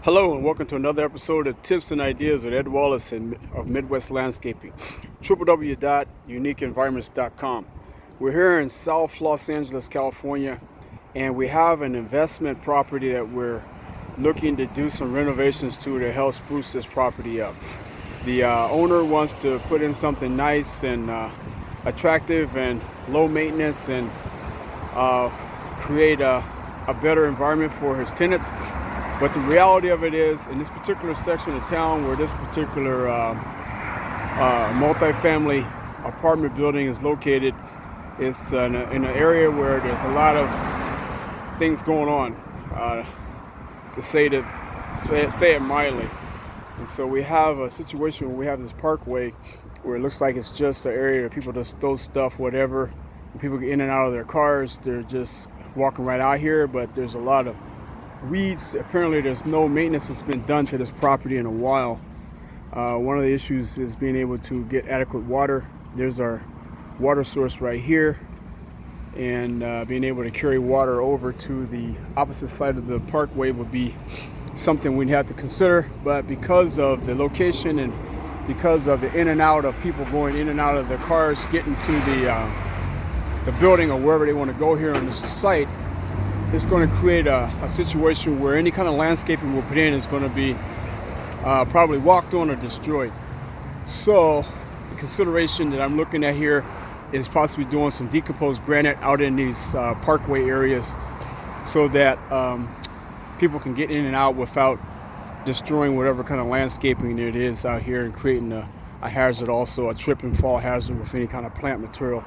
Hello and welcome to another episode of Tips and Ideas with Ed Wallace of Midwest Landscaping, www.uniqueenvironments.com. We're here in South Los Angeles, California, and we have an investment property that we're looking to do some renovations to help spruce this property up. The owner wants to put in something nice and attractive and low maintenance and create a better environment for his tenants. But the reality of it is, in this particular section of town where this particular multifamily apartment building is located, it's in an area where there's a lot of things going on, to say it mildly. And so we have a situation where we have this parkway where it looks like it's just an area where people just throw stuff, whatever. When people get in and out of their cars, they're just walking right out here, but there's a lot of weeds. Apparently there's no maintenance that's been done to this property in a while. One of the issues is being able to get adequate water. There's our water source right here, and being able to carry water over to the opposite side of the parkway would be something we'd have to consider. But because of the location and because of the in and out of people going in and out of their cars getting to the building or wherever they want to go here on this site, it's going to create a situation where any kind of landscaping we'll put in is going to be probably walked on or destroyed. So the consideration that I'm looking at here is possibly doing some decomposed granite out in these parkway areas so that people can get in and out without destroying whatever kind of landscaping it is out here and creating a hazard, also a trip and fall hazard with any kind of plant material.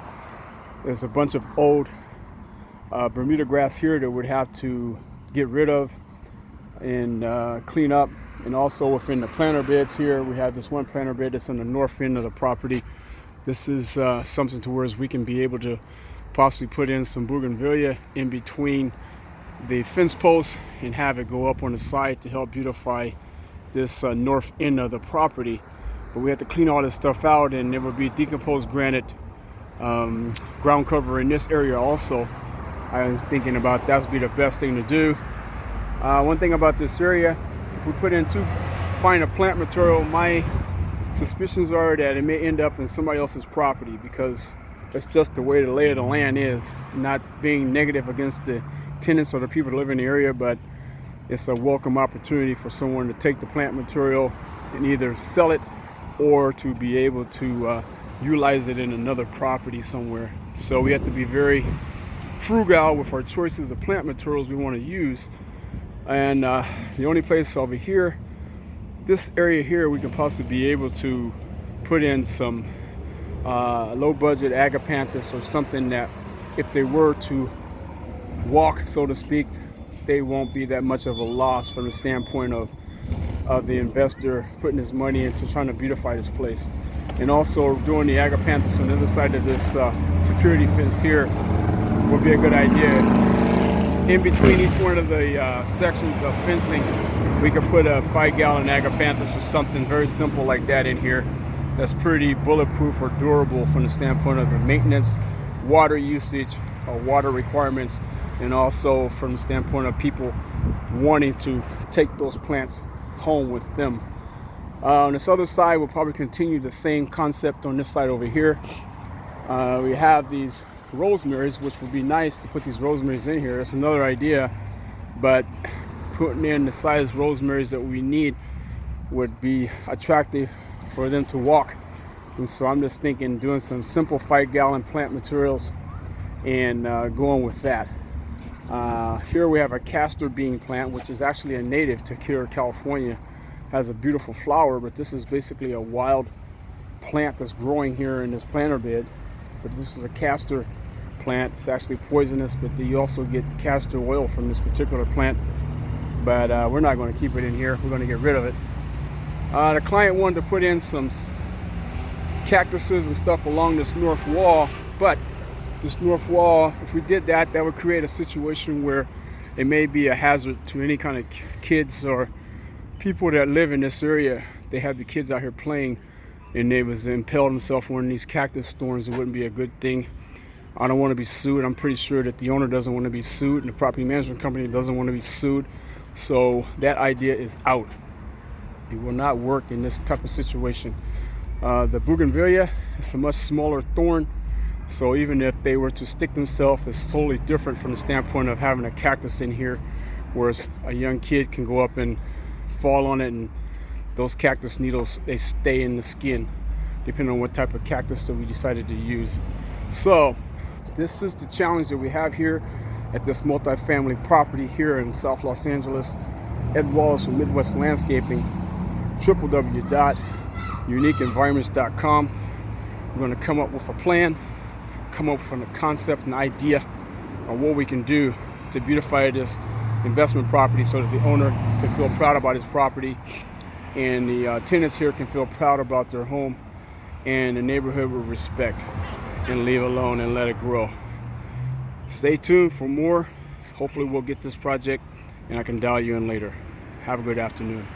There's a bunch of old Bermuda grass here that we'd have to get rid of and clean up. And also within the planter beds here, we have this one planter bed that's on the north end of the property. This is something to where we can be able to possibly put in some bougainvillea in between the fence posts and have it go up on the side to help beautify this north end of the property. But we have to clean all this stuff out, and there will be decomposed granite ground cover in this area also. I'm thinking about that would be the best thing to do. One thing about this area, if we put in too fine a plant material, my suspicions are that it may end up in somebody else's property, because that's just the way the lay of the land is. Not being negative against the tenants or the people that live in the area, but it's a welcome opportunity for someone to take the plant material and either sell it or to be able to utilize it in another property somewhere. So we have to be very frugal with our choices of plant materials we want to use. And the only place over here, this area here, we can possibly be able to put in some low budget agapanthus or something that if they were to walk, so to speak, they won't be that much of a loss from the standpoint of the investor putting his money into trying to beautify this place. And also doing the agapanthus on the other side of this security fence here would be a good idea. In between each one of the sections of fencing, we could put a 5-gallon agapanthus or something very simple like that in here. That's pretty bulletproof or durable from the standpoint of the maintenance, water usage, or water requirements, and also from the standpoint of people wanting to take those plants home with them. On this other side, we'll probably continue the same concept on this side over here. We have these rosemaries, which would be nice to put these rosemaries in here. That's another idea, but putting in the size rosemaries that we need would be attractive for them to walk. And so I'm just thinking doing some simple 5-gallon plant materials and going with that. Here we have a castor bean plant, which is actually a native to here, California. Has a beautiful flower, but this is basically a wild plant that's growing here in this planter bed. But this is a castor plant. It's actually poisonous, but you also get castor oil from this particular plant. But we're not going to keep it in here. We're going to get rid of it. The client wanted to put in some cactuses and stuff along this north wall, but this north wall, if we did that, that would create a situation where it may be a hazard to any kind of kids or people that live in this area. They have the kids out here playing, and they was impaled themselves on one of these cactus thorns. It wouldn't be a good thing. I don't want to be sued. I'm pretty sure that the owner doesn't want to be sued, and the property management company doesn't want to be sued. So that idea is out. It will not work in this type of situation. The bougainvillea is a much smaller thorn, so even if they were to stick themselves, it's totally different from the standpoint of having a cactus in here, whereas a young kid can go up and fall on it, and those cactus needles, they stay in the skin, depending on what type of cactus that we decided to use. So this is the challenge that we have here at this multifamily property here in South Los Angeles. Ed Wallace from Midwest Landscaping, www.uniqueenvironments.com. We're going to come up with a plan, come up with a concept, an idea on what we can do to beautify this investment property so that the owner can feel proud about his property, and the tenants here can feel proud about their home, and the neighborhood will respect and leave alone and let it grow. Stay tuned for more. Hopefully we'll get this project and I can dial you in later. Have a good afternoon.